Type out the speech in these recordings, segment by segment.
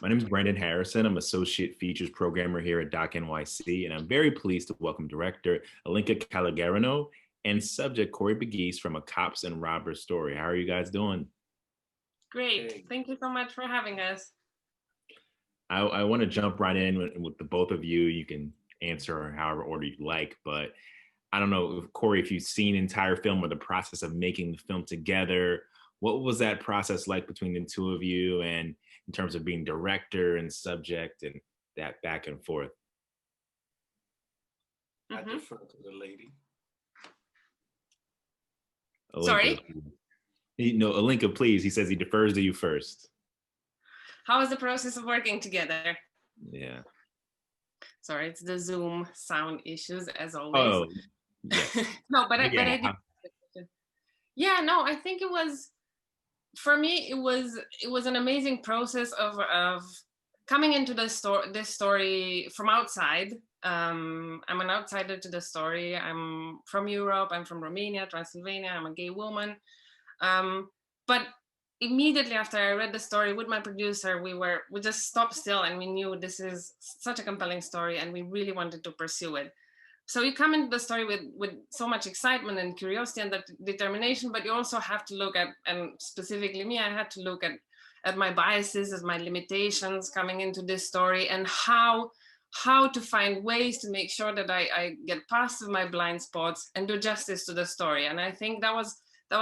My name is Brandon Harrison. I'm Associate Features Programmer here at Doc NYC, and I'm very pleased to welcome director Ilinca Calugareanu and subject Corey Pegues from A Cops and Robbers Story. How are you guys doing? Great. Hey, Thank you so much for having us. I want to jump right in with the both of you. You can answer however order you like, but I don't know, Corey, if you've seen entire film or the process of making the film together, what was that process like between the two of you and in terms of being director and subject and that back and forth? I Hmm. defer to the lady. Alinka, Sorry, no, Alinka, please. He says he defers to you first. how was the process of working together? Yeah. Sorry, it's the Zoom sound issues as always. Oh, yes. No, but But I yeah. do. Yeah, no, I think it was for me. It was an amazing process of coming into this story from outside. I'm an outsider to the story. I'm from Europe. I'm from Romania, Transylvania. I'm a gay woman. Um, but immediately after I read the story with my producer, we just stopped still and we knew this is such a compelling story and we really wanted to pursue it. So you come into the story with so much excitement and curiosity and that determination, but you also have to look at, and specifically me, I had to look at my biases, at my limitations coming into this story, and how to find ways to make sure that I get past my blind spots and do justice to the story. And I think that was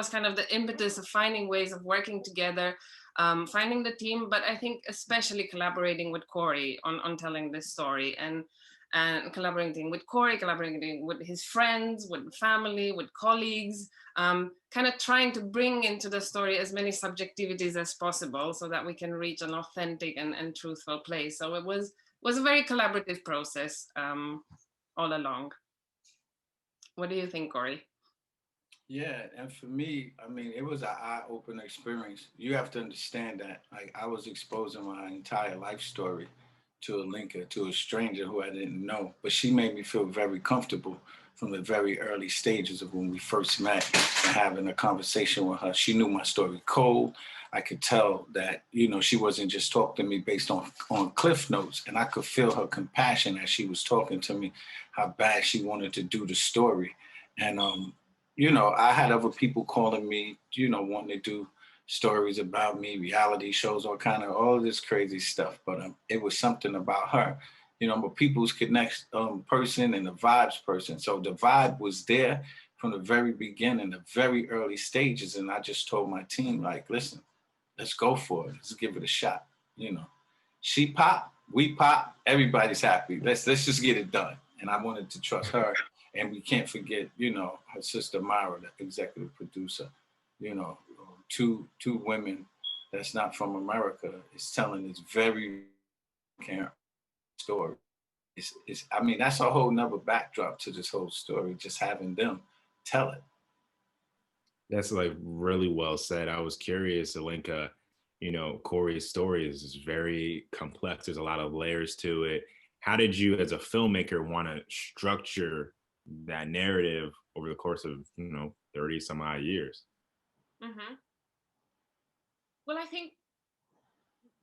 kind of the impetus of finding ways of working together, finding the team, but I think especially collaborating with Corey on telling this story and collaborating with Corey, collaborating with his friends, with family, with colleagues, kind of trying to bring into the story as many subjectivities as possible so that we can reach an authentic and truthful place. So it was a very collaborative process all along. What do you think, Corey? Yeah, and for me, I mean, it was an eye-opening experience. You have to understand that, like, I was exposing my entire life story to a linker, to a stranger who I didn't know, but she made me feel very comfortable from the very early stages of when we first met and having a conversation with her. She knew my story cold. I could tell that, she wasn't just talking to me based on cliff notes, and I could feel her compassion as she was talking to me, how bad she wanted to do the story. And I had other people calling me, wanting to do stories about me, reality shows, all this crazy stuff. But it was something about her. I'm a people's connect person and a vibes person. So the vibe was there from the very beginning, the very early stages. And I just told my team, like, listen, let's go for it. Let's give it a shot. She pop, we pop, everybody's happy. Let's just get it done. And I wanted to trust her. And we can't forget, her sister Myra, the executive producer. You know, two women that's not from America is telling this very caring story. I mean, that's a whole nother backdrop to this whole story. Just having them tell it. That's like really well said. I was curious, Alinka, Corey's story is very complex. There's a lot of layers to it. How did you, as a filmmaker, want to structure that narrative over the course of, 30 some odd years? Hmm. Well, I think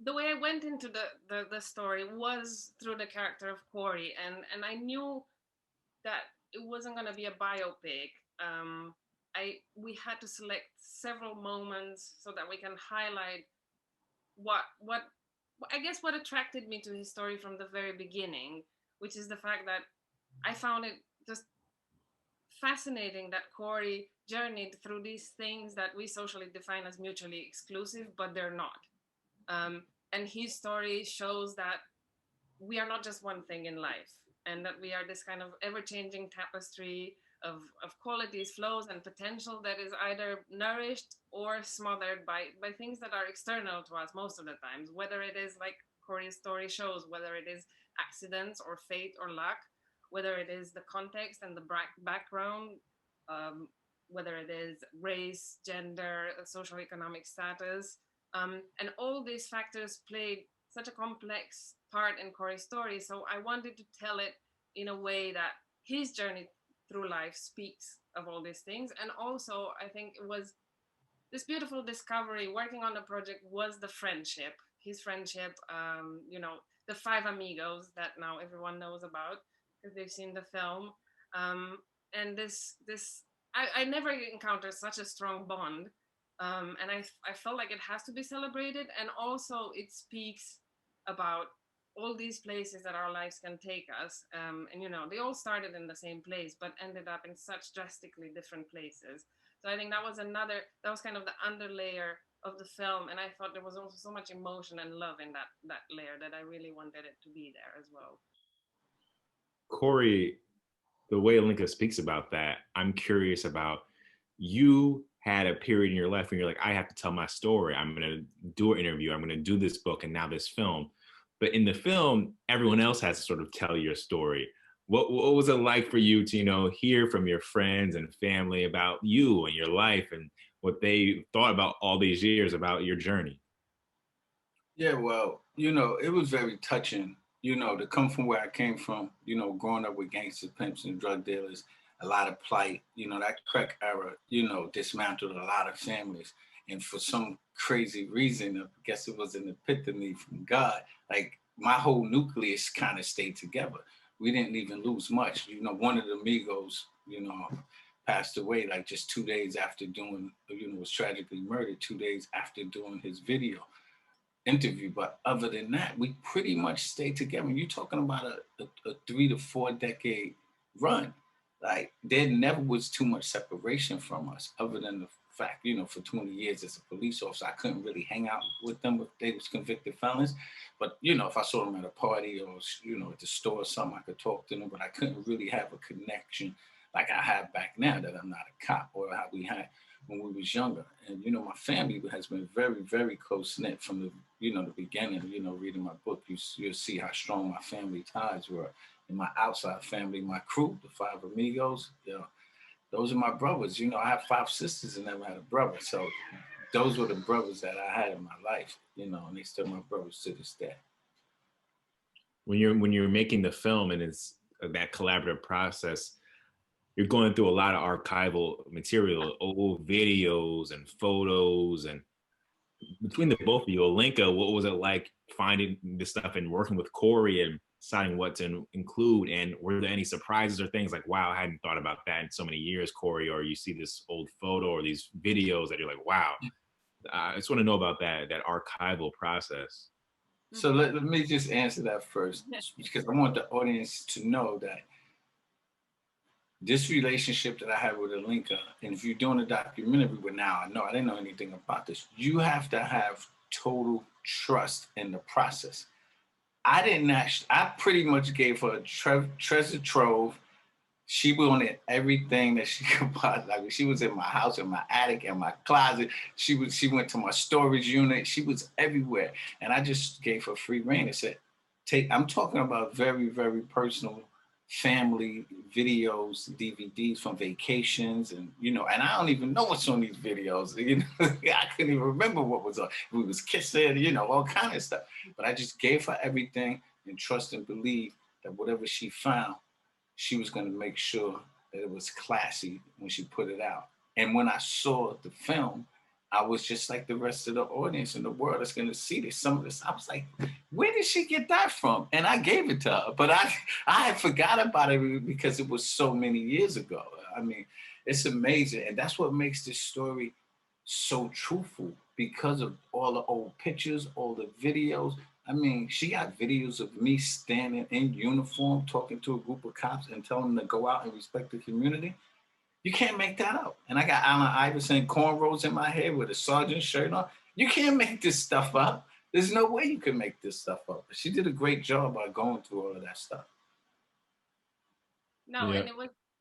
the way I went into the story was through the character of Corey, and I knew that it wasn't going to be a biopic. We had to select several moments so that we can highlight what I guess what attracted me to his story from the very beginning, which is the fact that I found it just fascinating that Corey journeyed through these things that we socially define as mutually exclusive, but they're not. And his story shows that we are not just one thing in life, and that we are this kind of ever-changing tapestry of qualities, flows, and potential that is either nourished or smothered by things that are external to us most of the times, whether it is like Corey's story shows, whether it is accidents or fate or luck, whether it is the context and the background, um, whether it is race, gender, social economic status, and all these factors played such a complex part in Corey's story. So I wanted to tell it in a way that his journey through life speaks of all these things. And also, I think it was this beautiful discovery working on the project was the friendship his friendship, you know, the Five Amigos that now everyone knows about because they've seen the film. And I never encountered such a strong bond. And I felt like it has to be celebrated. And also it speaks about all these places that our lives can take us. And, you know, they all started in the same place, but ended up in such drastically different places. So I think that was kind of the underlayer of the film. And I thought there was also so much emotion and love in that layer that I really wanted it to be there as well. Corey, the way Ilinca speaks about that, I'm curious about, you had a period in your life when you're like, I have to tell my story. I'm going to do an interview. I'm going to do this book and now this film. But in the film, everyone else has to sort of tell your story. What was it like for you to, you know, hear from your friends and family about you and your life and what they thought about all these years about your journey? Yeah, well, you know, it was very touching, you know, to come from where I came from, you know, growing up with gangsters, pimps, and drug dealers, a lot of plight, you know, that crack era, you know, dismantled a lot of families. And for some crazy reason, I guess it was an epiphany from God, like my whole nucleus kind of stayed together. We didn't even lose much. You know, one of the amigos, you know, passed away like just 2 days after doing, you know, was tragically murdered 2 days after doing his video interview. But other than that, we pretty much stayed together. You're talking about a 3 to 4 decade run. Like there never was too much separation from us, other than the fact, you know, for 20 years as a police officer, I couldn't really hang out with them if they was convicted felons. But you know, if I saw them at a party or you know at the store or something, I could talk to them. But I couldn't really have a connection like I have back now that I'm not a cop, or how we had when we was younger. And you know, my family has been very, very close knit from the, you know, the beginning. You know, reading my book, you'll see how strong my family ties were. And my outside family, my crew, the Five Amigos, you know, those are my brothers. You know, I have 5 sisters and never had a brother. So those were the brothers that I had in my life, you know, and they still my brothers to this day. When you're making the film and it's that collaborative process, you're going through a lot of archival material, old videos and photos. And between the both of you, Ilinca, what was it like finding this stuff and working with Corey and deciding what to include? And were there any surprises or things like, wow, I hadn't thought about that in so many years, Corey? Or you see this old photo or these videos that you're like, wow. I just want to know about that archival process. So let me just answer that first, because I want the audience to know that this relationship that I have with Ilinca, and if you're doing a documentary with now, I know I didn't know anything about this. You have to have total trust in the process. I didn't actually, I pretty much gave her a treasure trove. She wanted everything that she could buy. Like she was in my house, in my attic, in my closet. She went to my storage unit. She was everywhere. And I just gave her free reign and said, I'm talking about very, very personal family videos, DVDs from vacations, and you know, and I don't even know what's on these videos. You know, I couldn't even remember what was on. We was kissing, you know, all kind of stuff. But I just gave her everything and trust and believe that whatever she found, she was going to make sure that it was classy when she put it out. And when I saw the film, I was just like the rest of the audience in the world that's going to see this. Some of this, I was like, where did she get that from? And I gave it to her, but I had forgot about it because it was so many years ago. I mean, it's amazing. And that's what makes this story so truthful, because of all the old pictures, all the videos. I mean, she got videos of me standing in uniform, talking to a group of cops and telling them to go out and respect the community. You can't make that up. And I got Allen Iverson cornrows in my head with a sergeant shirt on. You can't make this stuff up. There's no way you can make this stuff up. She did a great job by going through all of that stuff. No, yeah. And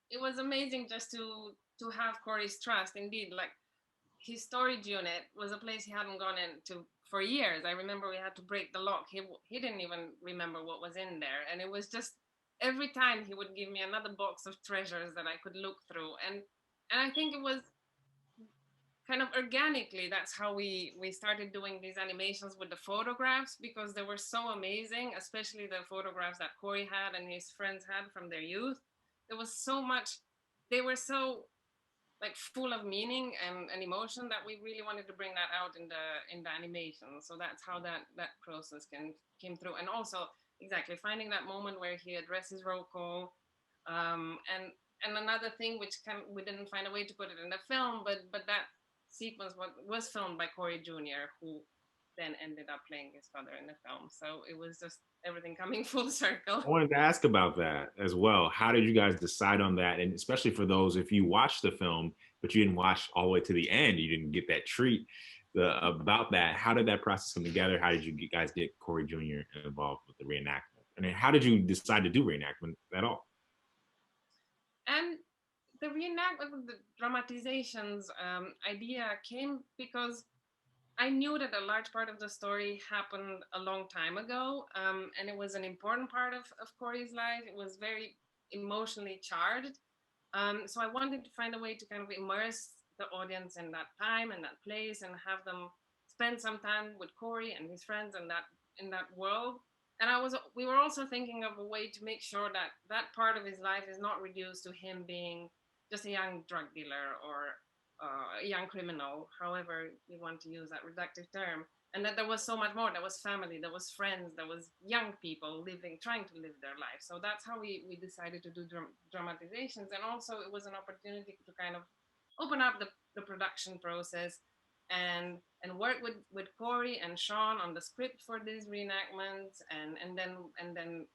it was amazing just to have Corey's trust. Indeed, like his storage unit was a place he hadn't gone into for years. I remember we had to break the lock. He didn't even remember what was in there. And it was just every time he would give me another box of treasures that I could look through. And I think it was kind of organically, that's how we started doing these animations with the photographs, because they were so amazing, especially the photographs that Corey had and his friends had from their youth. There was so much, they were so like full of meaning and emotion that we really wanted to bring that out in the animation. So that's how that process came through. And also exactly finding that moment where he addresses roll call. And another thing which we didn't find a way to put it in the film, but that sequence was filmed by Corey Jr., who then ended up playing his father in the film. So it was just everything coming full circle. I wanted to ask about that as well. How did you guys decide on that? And especially for those, if you watched the film, but you didn't watch all the way to the end, you didn't get that treat about that. How did that process come together? How did you guys get Corey Jr. involved with the reenactment? And then how did you decide to do reenactment at all? And the reenactment, the dramatizations idea came because I knew that a large part of the story happened a long time ago, and it was an important part of Corey's life. It was very emotionally charged. So I wanted to find a way to kind of immerse the audience in that time and that place and have them spend some time with Corey and his friends in that world. And we were also thinking of a way to make sure that that part of his life is not reduced to him being just a young drug dealer or a young criminal, however you want to use that reductive term, and that there was so much more. There was family, there was friends, there was young people trying to live their life. So that's how we decided to do dramatizations. And also it was an opportunity to kind of open up the production process and work with Corey and Sean on the script for these reenactments, and then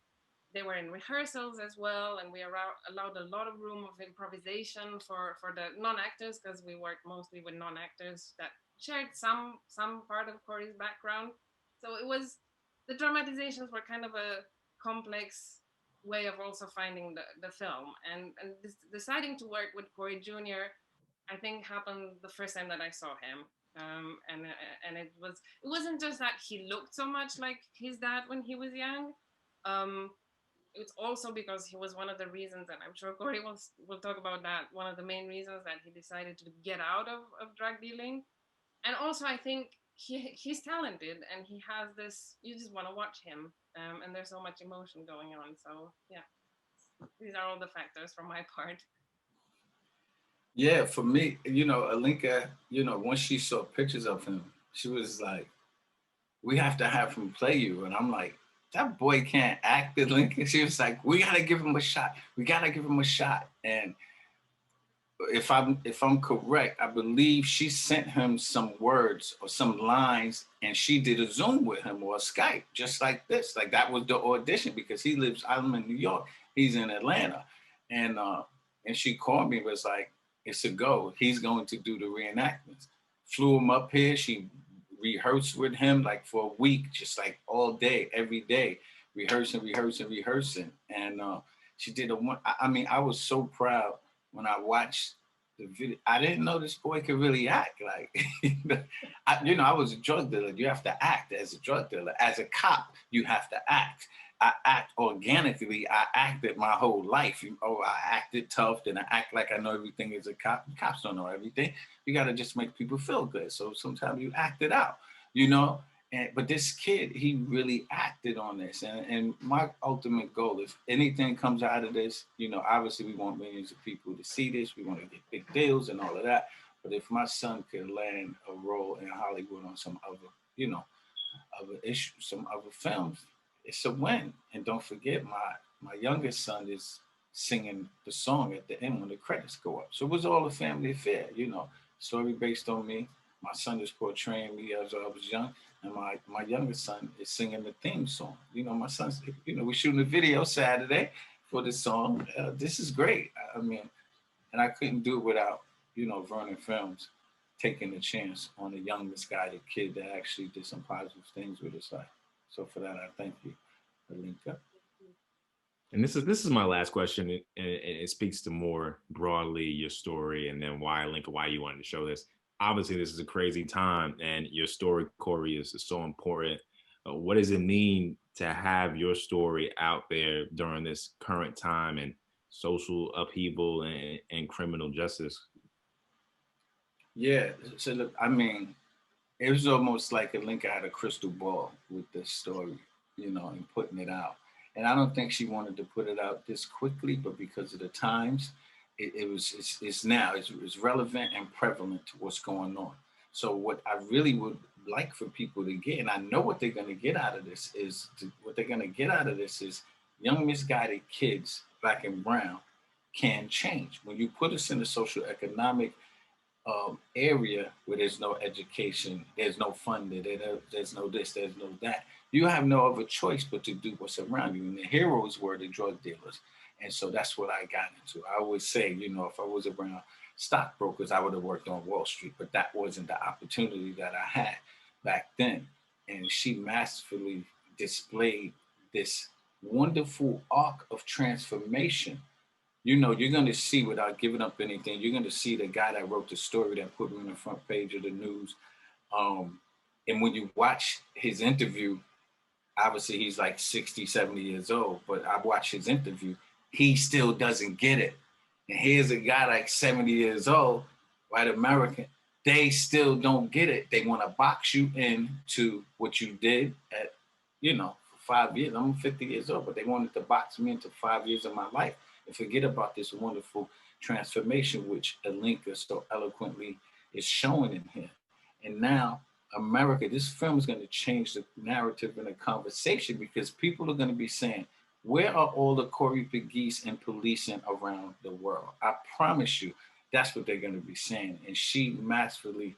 they were in rehearsals as well, and we allowed a lot of room of improvisation for the non-actors, because we worked mostly with non-actors that shared some part of Corey's background. So the dramatizations were kind of a complex way of also finding the film, and deciding to work with Corey Jr. I think happened the first time that I saw him. And it wasn't just that he looked so much like his dad when he was young. It's also because he was one of the reasons, and I'm sure Corey will talk about that, one of the main reasons that he decided to get out of drug dealing. And also I think he's talented, and he has this, you just want to watch him, and there's so much emotion going on. So yeah, these are all the factors from my part. Yeah, for me, Ilinca, once she saw pictures of him, she was like, we have to have him play you. And I'm like, that boy can't act, Ilinca. She was like, we gotta give him a shot. We gotta give him a shot. And if I'm correct, I believe she sent him some words or some lines, and she did a Zoom with him or a Skype, just like this. Like that was the audition, because I'm in New York, he's in Atlanta. And she called me, was like, it's a go. He's going to do the reenactments. Flew him up here. She rehearsed with him like for a week, just like all day, every day, rehearsing. And she did I was so proud when I watched the video. I didn't know this boy could really act. Like, I was a drug dealer. You have to act as a drug dealer. As a cop, you have to act. I act organically. I acted my whole life. I acted tough, then I act like I know everything as a cop. Cops don't know everything. You got to just make people feel good. So sometimes you act it out, but this kid, he really acted on this. And my ultimate goal, if anything comes out of this, obviously we want millions of people to see this. We want to get big deals and all of that. But if my son could land a role in Hollywood on some other, other issues, some other films, it's a win. And don't forget, my youngest son is singing the song at the end when the credits go up. So it was all a family affair, story based on me. My son is portraying me as I was young, and my youngest son is singing the theme song. My son's, we're shooting a video Saturday for the song. This is great. I mean, and I couldn't do it without, Vernon Films taking a chance on the young, misguided kid that actually did some positive things with his life. So for that, I thank you, Ilinca. And this is my last question, and it speaks to more broadly your story, and then why you wanted to show this. Obviously, this is a crazy time, and your story, Corey, is so important. What does it mean to have your story out there during this current time and social upheaval and criminal justice? Yeah, so look, I mean, it was almost like Ilinca had a crystal ball with this story, and putting it out. And I don't think she wanted to put it out this quickly, but because of the times, it's now it's relevant and prevalent to what's going on. So what I really would like for people to get, and I know what they're going to get out of this is young misguided kids, black and brown, can change. When you put us in the social economic area where there's no education, there's no funding, there's no this, there's no that. You have no other choice but to do what's around you. And the heroes were the drug dealers. And so that's what I got into. I always say, if I was around stockbrokers, I would have worked on Wall Street, but that wasn't the opportunity that I had back then. And she masterfully displayed this wonderful arc of transformation. You're going to see, without giving up anything, you're going to see the guy that wrote the story that put me on the front page of the news. And when you watch his interview, obviously he's like 60, 70 years old, but I watched his interview, he still doesn't get it. And here's a guy like 70 years old, white American, they still don't get it. They want to box you into what you did at, for 5 years. I'm 50 years old, but they wanted to box me into 5 years of my life and forget about this wonderful transformation, which Ilinca so eloquently is showing in here. And now America, this film is going to change the narrative and the conversation, because people are going to be saying, where are all the Corey Pegues and policing around the world? I promise you, that's what they're going to be saying. And she masterfully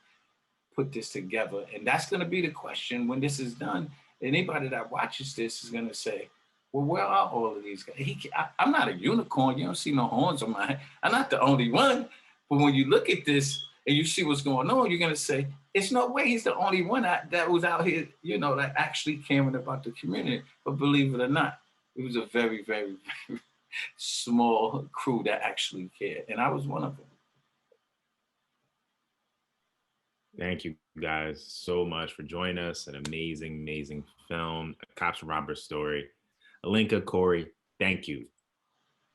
put this together. And that's going to be the question when this is done. Anybody that watches this is going to say, well, where are all of these guys? I'm not a unicorn. You don't see no horns on my head. I'm not the only one. But when you look at this and you see what's going on, you're going to say, it's no way he's the only one that was out here, that actually caring about the community. But believe it or not, it was a very, very, very small crew that actually cared. And I was one of them. Thank you guys so much for joining us. An amazing, amazing film, a cops and robbers story. Ilinca, Corey, thank you.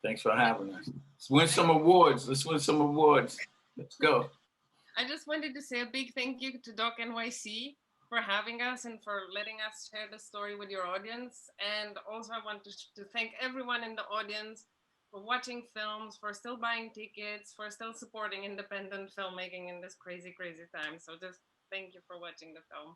Thanks for having us. Let's win some awards. Let's go. I just wanted to say a big thank you to Doc NYC for having us and for letting us share the story with your audience. And also I want to thank everyone in the audience for watching films, for still buying tickets, for still supporting independent filmmaking in this crazy, crazy time. So just thank you for watching the film.